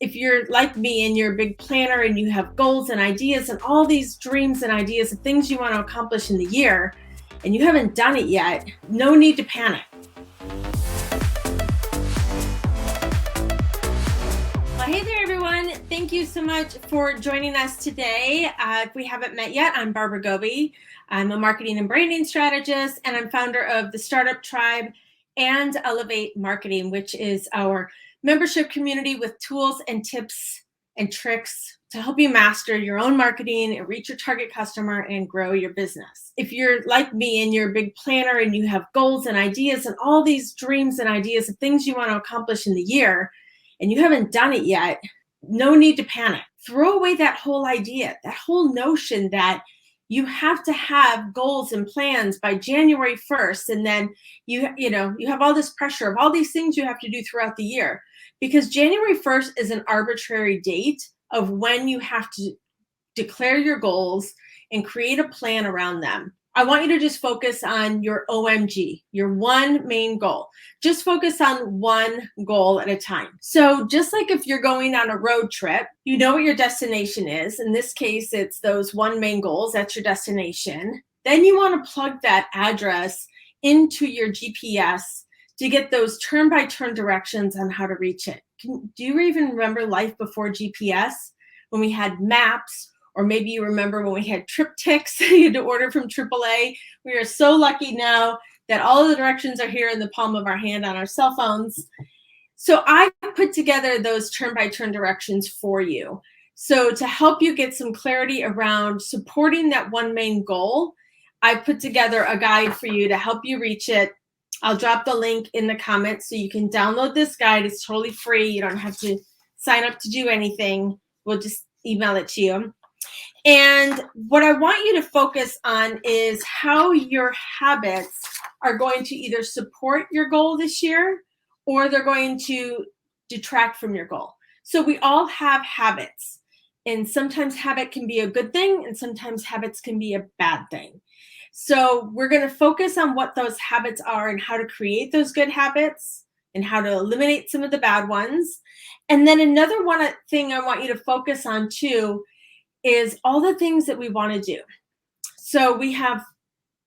if you're like me and you're a big planner and you have goals and ideas and all these dreams and ideas of things you want to accomplish in the year and you haven't done it yet, no need to panic. Well, hey there, everyone. Thank you so much for joining us today. If we haven't met yet, I'm Barbara Goby. I'm a marketing and branding strategist, and I'm founder of the Startup Tribe and Elevate Marketing, which is our membership community with tools and tips and tricks to help you master your own marketing and reach your target customer and grow your business. If you're like me and you're a big planner and you have goals and ideas and all these dreams and ideas of things you want to accomplish in the year and you haven't done it yet, no need to panic. Throw away that whole idea, that whole notion that you have to have goals and plans by January 1st, and then you have all this pressure of all these things you have to do throughout the year, because January 1st is an arbitrary date of when you have to declare your goals and create a plan around them. I want you to just focus on your OMG, your one main goal. Just focus on one goal at a time. So just like if you're going on a road trip, you know what your destination is. In this case, it's those one main goals. That's your destination. Then you want to plug that address into your GPS to get those turn-by-turn directions on how to reach it. Do you even remember life before GPS, when we had maps? Or maybe you remember when we had TripTiks, you had to order from AAA. We are so lucky now that all of the directions are here in the palm of our hand on our cell phones. So I put together those turn-by-turn directions for you. So to help you get some clarity around supporting that one main goal, I put together a guide for you to help you reach it. I'll drop the link in the comments so you can download this guide. It's totally free. You don't have to sign up to do anything. We'll just email it to you. And what I want you to focus on is how your habits are going to either support your goal this year or they're going to detract from your goal. So we all have habits, and sometimes habit can be a good thing and sometimes habits can be a bad thing. So we're going to focus on what those habits are and how to create those good habits and how to eliminate some of the bad ones. And then another thing I want you to focus on too is all the things that we want to do. So we have,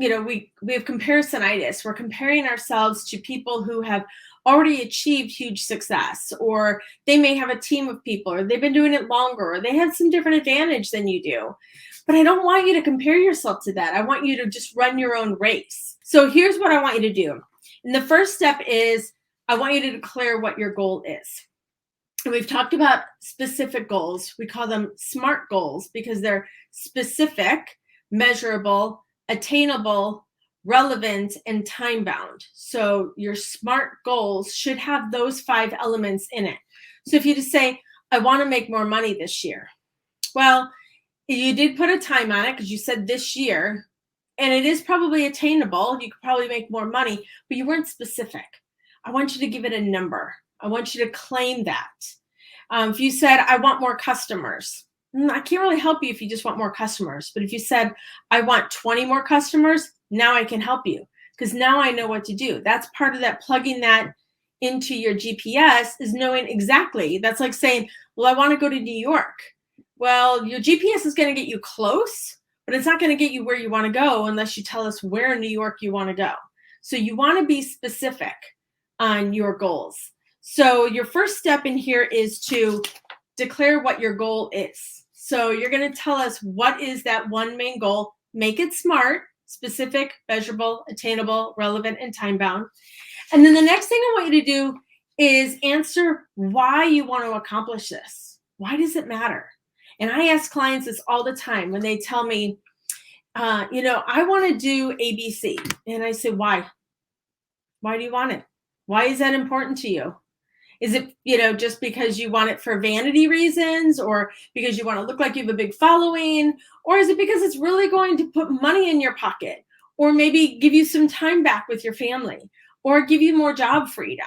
we have comparisonitis. We're comparing ourselves to people who have already achieved huge success, or they may have a team of people, or they've been doing it longer, or they have some different advantage than you do. But I don't want you to compare yourself to that. I want you to just run your own race. So here's what I want you to do. And the first step is I want you to declare what your goal is. And we've talked about specific goals. We call them SMART goals because they're specific, measurable, attainable, relevant, and time-bound. So your SMART goals should have those 5 elements in it. So if you just say, I want to make more money this year. Well, you did put a time on it because you said this year, and it is probably attainable. You could probably make more money, but you weren't specific. I want you to give it a number. I want you to claim that. If you said, I want more customers, I can't really help you if you just want more customers. But if you said, I want 20 more customers, now I can help you because now I know what to do. That's part of that, plugging that into your GPS is knowing exactly. That's like saying, well, I want to go to New York. Well, your GPS is going to get you close, but it's not going to get you where you want to go unless you tell us where in New York you want to go. So you want to be specific on your goals. So your first step in here is to declare what your goal is. So you're going to tell us what is that one main goal. Make it SMART, specific, measurable, attainable, relevant, and time-bound. And then the next thing I want you to do is answer why you want to accomplish this. Why does it matter? And I ask clients this all the time when they tell me, I want to do ABC. And I say, why? Why do you want it? Why is that important to you? Is it, just because you want it for vanity reasons, or because you want to look like you have a big following? Or is it because it's really going to put money in your pocket, or maybe give you some time back with your family, or give you more job freedom?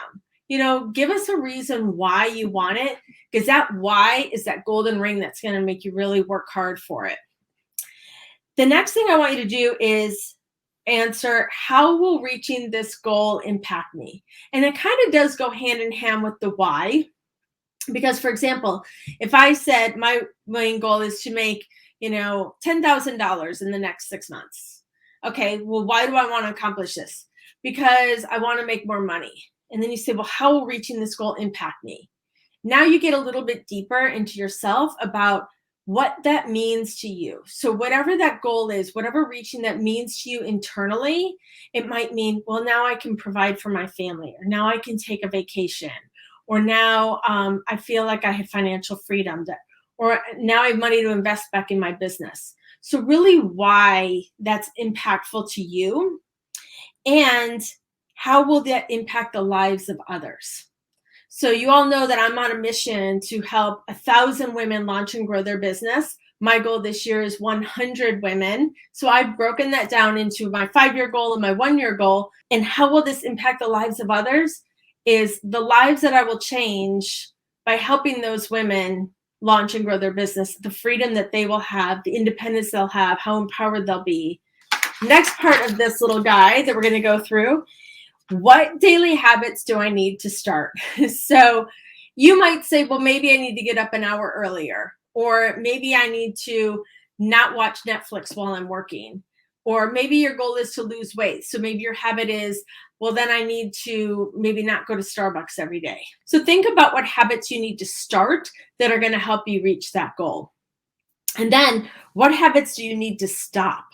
Give us a reason why you want it, because that why is that golden ring that's going to make you really work hard for it. The next thing I want you to do is answer, how will reaching this goal impact me? And it kind of does go hand in hand with the why. Because, for example, if I said my main goal is to make, $10,000 in the next 6 months. Okay, well, why do I want to accomplish this? Because I want to make more money. And then you say, well, how will reaching this goal impact me? Now you get a little bit deeper into yourself about what that means to you. So whatever that goal is, whatever reaching that means to you internally, it might mean, well, now I can provide for my family, or now I can take a vacation, or now I feel like I have financial freedom, or now I have money to invest back in my business. So really why that's impactful to you, and how will that impact the lives of others? So you all know that I'm on a mission to help 1,000 women launch and grow their business. My goal this year is 100 women. So I've broken that down into my 5-year goal and my 1-year goal. And how will this impact the lives of others? Is the lives that I will change by helping those women launch and grow their business, the freedom that they will have, the independence they'll have, how empowered they'll be. Next part of this little guide that we're going to go through: what daily habits do I need to start? So you might say, well, maybe I need to get up an hour earlier, or maybe I need to not watch Netflix while I'm working, or maybe your goal is to lose weight. So maybe your habit is, well, then I need to maybe not go to Starbucks every day. So think about what habits you need to start that are going to help you reach that goal. And then what habits do you need to stop?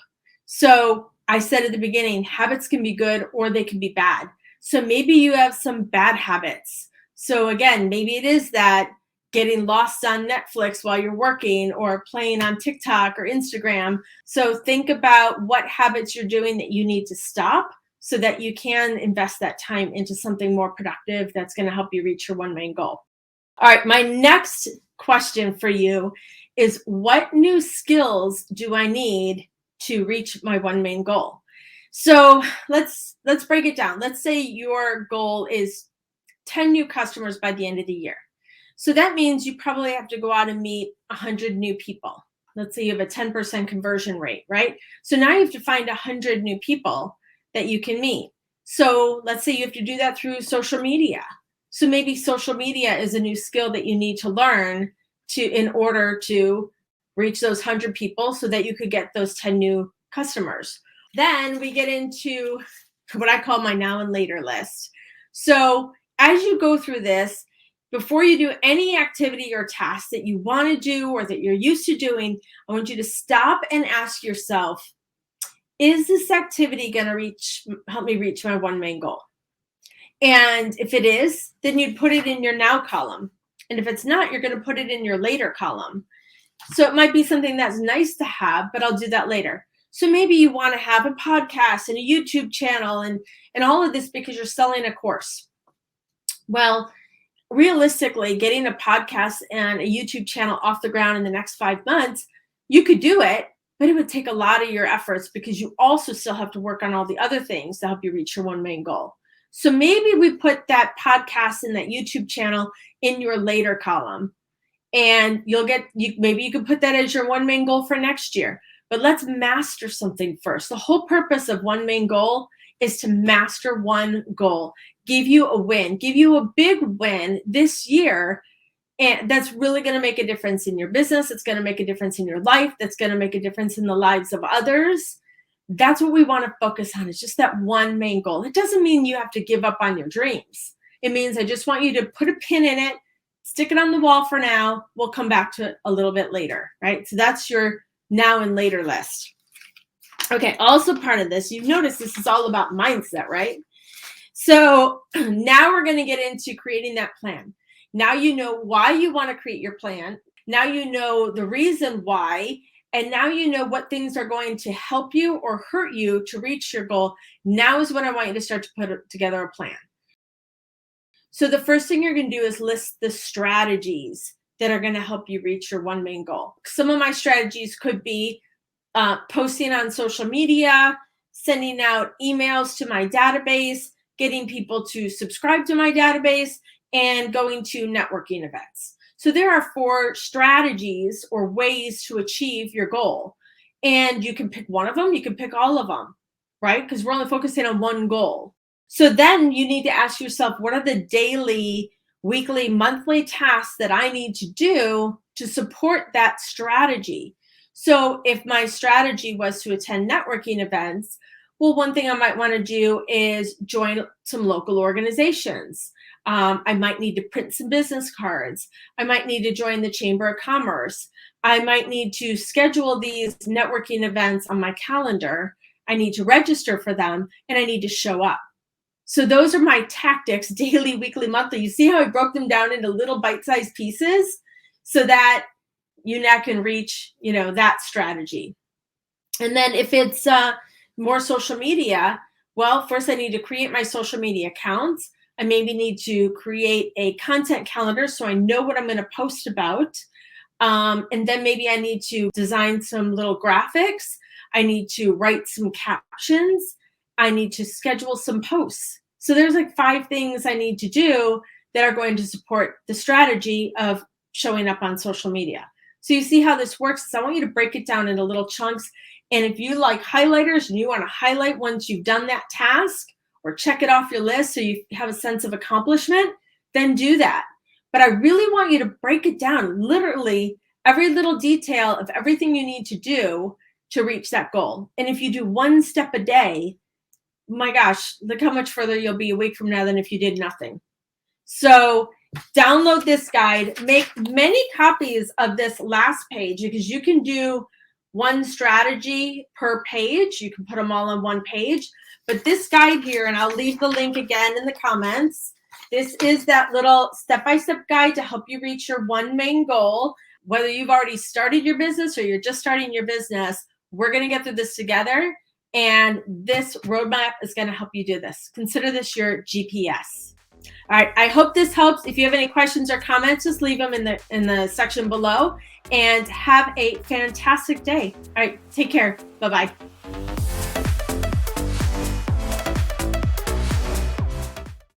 So I said at the beginning, habits can be good or they can be bad. So maybe you have some bad habits. So again, maybe it is that getting lost on Netflix while you're working, or playing on TikTok or Instagram. So think about what habits you're doing that you need to stop so that you can invest that time into something more productive that's going to help you reach your one main goal. All right, my next question for you is, what new skills do I need to reach my one main goal? So let's break it down. Let's say your goal is 10 new customers by the end of the year. So that means you probably have to go out and meet 100 new people. Let's say you have a 10% conversion rate, right? So now you have to find 100 new people that you can meet. So let's say you have to do that through social media. So maybe social media is a new skill that you need to learn in order to reach those 100 people so that you could get those 10 new customers. Then we get into what I call my now and later list. So as you go through this, before you do any activity or task that you want to do or that you're used to doing, I want you to stop and ask yourself, is this activity going to help me reach my one main goal? And if it is, then you'd put it in your now column. And if it's not, you're going to put it in your later column. So it might be something that's nice to have, but I'll do that later. So maybe you want to have a podcast and a YouTube channel and all of this because you're selling a course. Well, realistically, getting a podcast and a YouTube channel off the ground in the next 5 months, you could do it, but it would take a lot of your efforts because you also still have to work on all the other things to help you reach your one main goal. So maybe we put that podcast and that YouTube channel in your later column, and maybe you could put that as your one main goal for next year. But let's master something first. The whole purpose of one main goal is to master one goal, give you a win, give you a big win this year. And that's really going to make a difference in your business. It's going to make a difference in your life. That's going to make a difference in the lives of others. That's what we want to focus on, is just that one main goal. It doesn't mean you have to give up on your dreams. It means I just want you to put a pin in it, stick it on the wall for now. We'll come back to it a little bit later, right? So that's your now and later list. Okay, also part of this, you've noticed this is all about mindset, right? So now we're going to get into creating that plan. Now you know why you want to create your plan. Now you know the reason why. And now you know what things are going to help you or hurt you to reach your goal. Now is when I want you to start to put together a plan. So the first thing you're going to do is list the strategies that are going to help you reach your one main goal. Some of my strategies could be posting on social media, sending out emails to my database, getting people to subscribe to my database, and going to networking events. So there are 4 strategies or ways to achieve your goal. And you can pick one of them, you can pick all of them, right? Because we're only focusing on one goal. So then you need to ask yourself, what are the daily weekly, monthly tasks that I need to do to support that strategy. So if my strategy was to attend networking events, well, one thing I might want to do is join some local organizations. I might need to print some business cards. I might need to join the Chamber of Commerce. I might need to schedule these networking events on my calendar. I need to register for them, and I need to show up. So those are my tactics, daily, weekly, monthly. You see how I broke them down into little bite-sized pieces so that you now can reach, that strategy. And then if it's more social media, well, first I need to create my social media accounts. I maybe need to create a content calendar so I know what I'm going to post about. And then maybe I need to design some little graphics. I need to write some captions. I need to schedule some posts. So there's like 5 things I need to do that are going to support the strategy of showing up on social media. So you see how this works. So I want you to break it down into little chunks. And if you like highlighters and you want to highlight once you've done that task or check it off your list so you have a sense of accomplishment, then do that. But I really want you to break it down, literally every little detail of everything you need to do to reach that goal. And if you do 1 step a day, my gosh, look how much further you'll be a week from now than if you did nothing. So download this guide, make many copies of this last page because you can do 1 strategy per page. You can put them all on 1 page. But this guide here, and I'll leave the link again in the comments, this is that little step-by-step guide to help you reach your 1 main goal. Whether you've already started your business or you're just starting your business, we're going to get through this together. And this roadmap is going to help you do this. Consider this your GPS. All right, I hope this helps. If you have any questions or comments, just leave them in the section below, and have a fantastic day. All right, take care. Bye-bye.